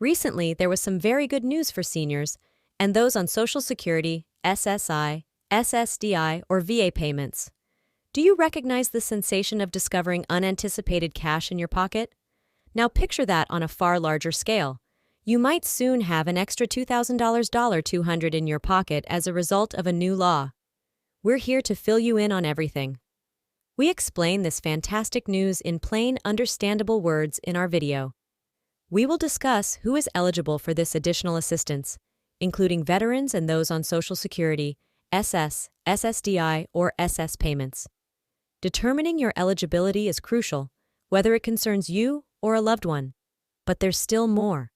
Recently, there was some very good news for seniors and those on Social Security, SSI, SSDI, or VA payments. Do you recognize the sensation of discovering unanticipated cash in your pocket? Now picture that on a far larger scale. You might soon have an extra $2,000 in your pocket as a result of a new law. We're here to fill you in on everything. We explain this fantastic news in plain, understandable words in our video. We will discuss who is eligible for this additional assistance, including veterans and those on Social Security, SS, SSDI, or SS payments. Determining your eligibility is crucial, whether it concerns you or a loved one. But there's still more.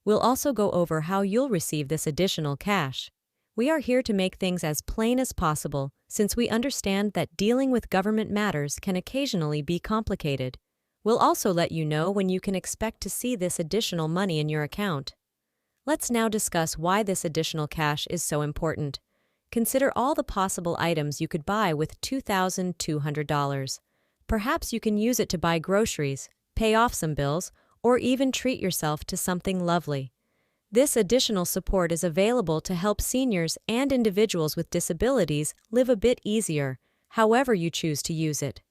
We'll also go over how you'll receive this additional cash. We are here to make things as plain as possible, since we understand that dealing with government matters can occasionally be complicated. We'll also let you know when you can expect to see this additional money in your account. Let's now discuss why this additional cash is so important. Consider all the possible items you could buy with $2,200. Perhaps you can use it to buy groceries, pay off some bills, or even treat yourself to something lovely. This additional support is available to help seniors and individuals with disabilities live a bit easier, however you choose to use it.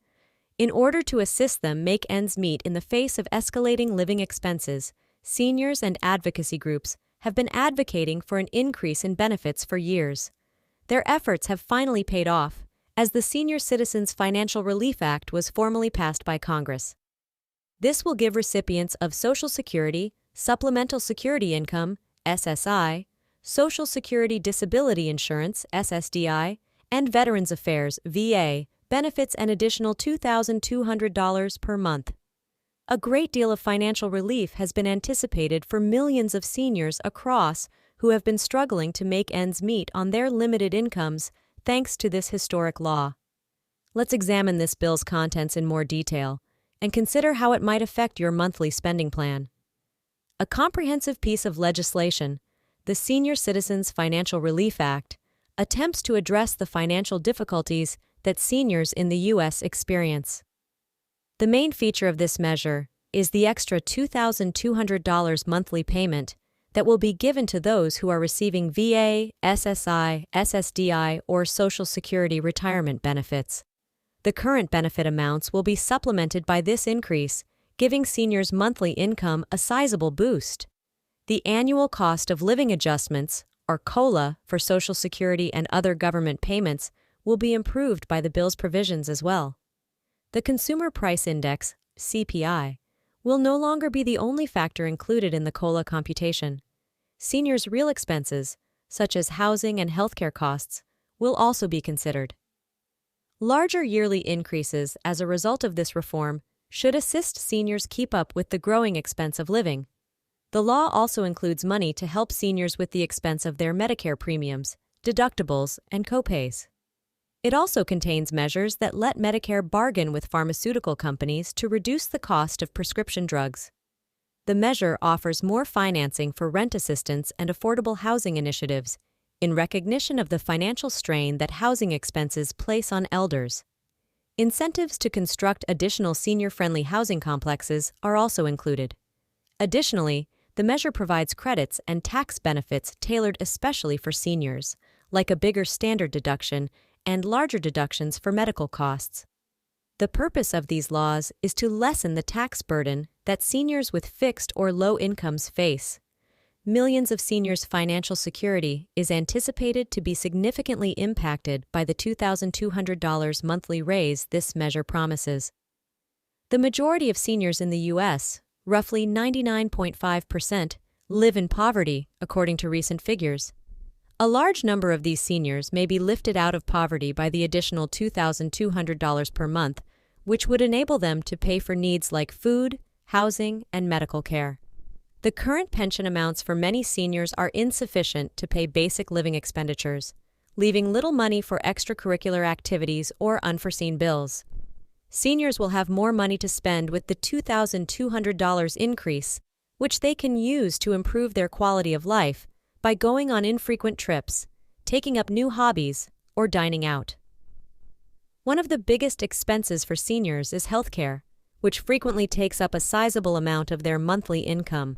In order to assist them make ends meet in the face of escalating living expenses, seniors and advocacy groups have been advocating for an increase in benefits for years. Their efforts have finally paid off, as the Senior Citizens Financial Relief Act was formally passed by Congress. This will give recipients of Social Security, Supplemental Security Income, SSI, Social Security Disability Insurance, SSDI, and Veterans Affairs, VA, benefits an additional $2,200 per month. A great deal of financial relief has been anticipated for millions of seniors across who have been struggling to make ends meet on their limited incomes thanks to this historic law. Let's examine this bill's contents in more detail and consider how it might affect your monthly spending plan. A comprehensive piece of legislation, the Senior Citizens Financial Relief Act, attempts to address the financial difficulties that seniors in the U.S. experience. The main feature of this measure is the extra $2,200 monthly payment that will be given to those who are receiving VA, SSI, SSDI, or Social Security retirement benefits. The current benefit amounts will be supplemented by this increase, giving seniors' monthly income a sizable boost. The annual cost of living adjustments, or COLA, for Social Security and other government payments will be improved by the bill's provisions as well. The Consumer Price Index, CPI, will no longer be the only factor included in the COLA computation. Seniors' real expenses, such as housing and healthcare costs, will also be considered. Larger yearly increases as a result of this reform should assist seniors keep up with the growing expense of living. The law also includes money to help seniors with the expense of their Medicare premiums, deductibles, and copays. It also contains measures that let Medicare bargain with pharmaceutical companies to reduce the cost of prescription drugs. The measure offers more financing for rent assistance and affordable housing initiatives, in recognition of the financial strain that housing expenses place on elders. Incentives to construct additional senior-friendly housing complexes are also included. Additionally, the measure provides credits and tax benefits tailored especially for seniors, like a bigger standard deduction and larger deductions for medical costs. The purpose of these laws is to lessen the tax burden that seniors with fixed or low incomes face. Millions of seniors' financial security is anticipated to be significantly impacted by the $2,200 monthly raise this measure promises. The majority of seniors in the U.S., roughly 99.5%, live in poverty, according to recent figures. A large number of these seniors may be lifted out of poverty by the additional $2,200 per month, which would enable them to pay for needs like food, housing, and medical care. The current pension amounts for many seniors are insufficient to pay basic living expenditures, leaving little money for extracurricular activities or unforeseen bills. Seniors will have more money to spend with the $2,200 increase, which they can use to improve their quality of life by going on infrequent trips, taking up new hobbies, or dining out. One of the biggest expenses for seniors is healthcare, which frequently takes up a sizable amount of their monthly income.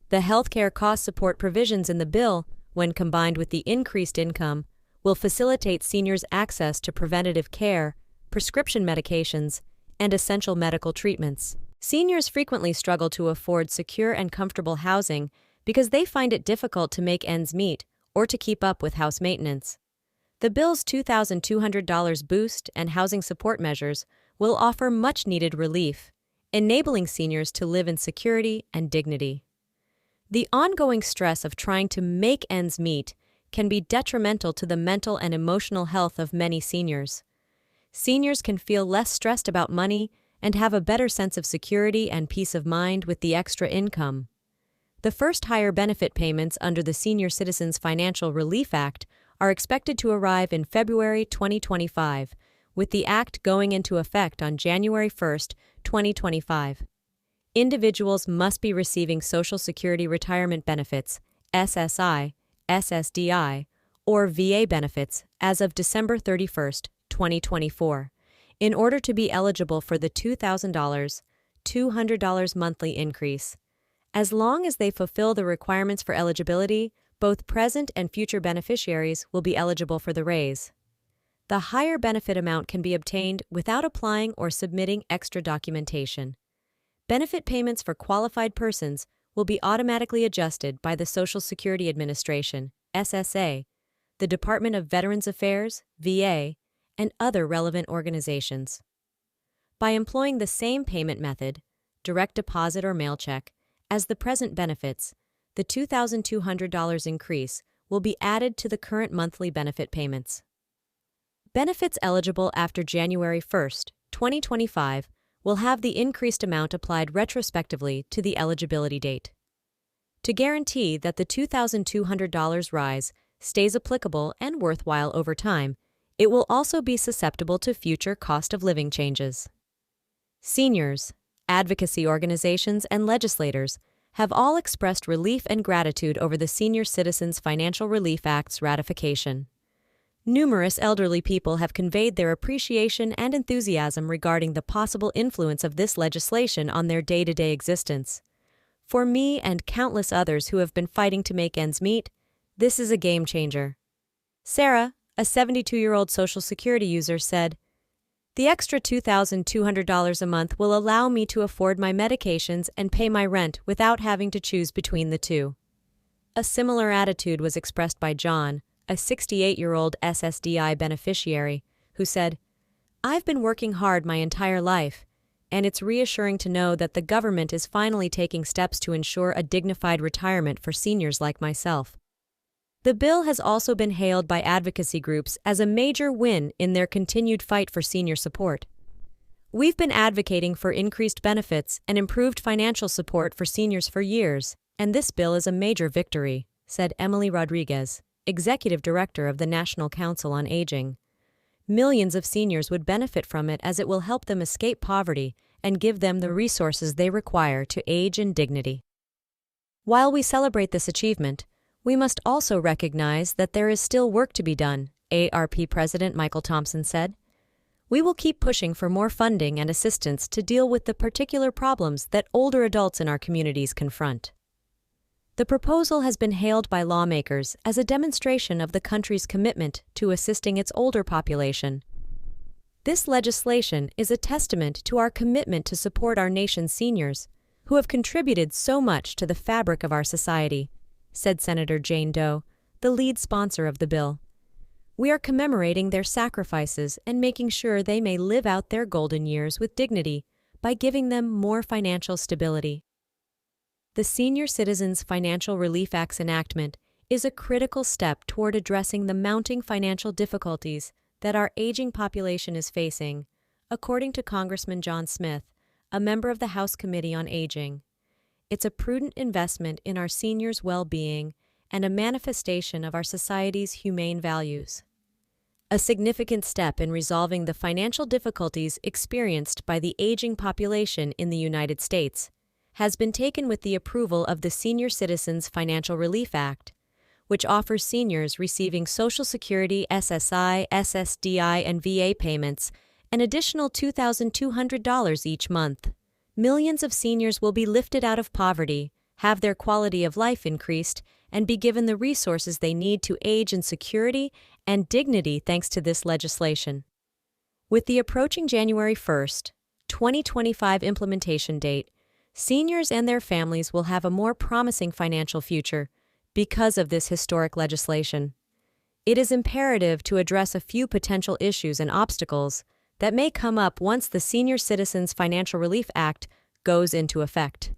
The healthcare cost support provisions in the bill, when combined with the increased income, will facilitate seniors' access to preventative care, prescription medications, and essential medical treatments. Seniors frequently struggle to afford secure and comfortable housing because they find it difficult to make ends meet or to keep up with house maintenance. The bill's $2,200 boost and housing support measures will offer much-needed relief, enabling seniors to live in security and dignity. The ongoing stress of trying to make ends meet can be detrimental to the mental and emotional health of many seniors. Seniors can feel less stressed about money and have a better sense of security and peace of mind with the extra income. The first higher benefit payments under the Senior Citizens Financial Relief Act are expected to arrive in February 2025, with the act going into effect on January 1, 2025. Individuals must be receiving Social Security Retirement Benefits, SSI, SSDI, or VA benefits as of December 31, 2024, in order to be eligible for the $2,000 monthly increase. As long as they fulfill the requirements for eligibility, both present and future beneficiaries will be eligible for the raise. The higher benefit amount can be obtained without applying or submitting extra documentation. Benefit payments for qualified persons will be automatically adjusted by the Social Security Administration, SSA, the Department of Veterans Affairs, VA, and other relevant organizations. By employing the same payment method, direct deposit or mail check, as the present benefits, the $2,200 increase will be added to the current monthly benefit payments. Benefits eligible after January 1, 2025 will have the increased amount applied retrospectively to the eligibility date. To guarantee that the $2,200 rise stays applicable and worthwhile over time, it will also be susceptible to future cost of living changes. Seniors, advocacy organizations, and legislators have all expressed relief and gratitude over the Senior Citizens Financial Relief Act's ratification. Numerous elderly people have conveyed their appreciation and enthusiasm regarding the possible influence of this legislation on their day-to-day existence. For me and countless others who have been fighting to make ends meet, this is a game changer. Sarah, a 72-year-old Social Security user, said, "The extra $2,200 a month will allow me to afford my medications and pay my rent without having to choose between the two." A similar attitude was expressed by John, a 68-year-old SSDI beneficiary, who said, "I've been working hard my entire life, and it's reassuring to know that the government is finally taking steps to ensure a dignified retirement for seniors like myself." The bill has also been hailed by advocacy groups as a major win in their continued fight for senior support. "We've been advocating for increased benefits and improved financial support for seniors for years, and this bill is a major victory," said Emily Rodriguez, Executive Director of the National Council on Aging. "Millions of seniors would benefit from it as it will help them escape poverty and give them the resources they require to age in dignity." While we celebrate this achievement, we must also recognize that there is still work to be done, ARP President Michael Thompson said. "We will keep pushing for more funding and assistance to deal with the particular problems that older adults in our communities confront." The proposal has been hailed by lawmakers as a demonstration of the country's commitment to assisting its older population. This legislation is a testament to our commitment to support our nation's seniors, who have contributed so much to the fabric of our society, said Senator Jane Doe, the lead sponsor of the bill. "We are commemorating their sacrifices and making sure they may live out their golden years with dignity by giving them more financial stability." The Senior Citizens Financial Relief Act's enactment is a critical step toward addressing the mounting financial difficulties that our aging population is facing, according to Congressman John Smith, a member of the House Committee on Aging. It's a prudent investment in our seniors' well-being and a manifestation of our society's humane values. A significant step in resolving the financial difficulties experienced by the aging population in the United States has been taken with the approval of the Senior Citizens Financial Relief Act, which offers seniors receiving Social Security, SSI, SSDI, and VA payments an additional $2,200 each month. Millions of seniors will be lifted out of poverty, have their quality of life increased, and be given the resources they need to age in security and dignity thanks to this legislation. With the approaching January 1st, 2025 implementation date, seniors and their families will have a more promising financial future because of this historic legislation. It is imperative to address a few potential issues and obstacles that may come up once the Senior Citizens Financial Relief Act goes into effect.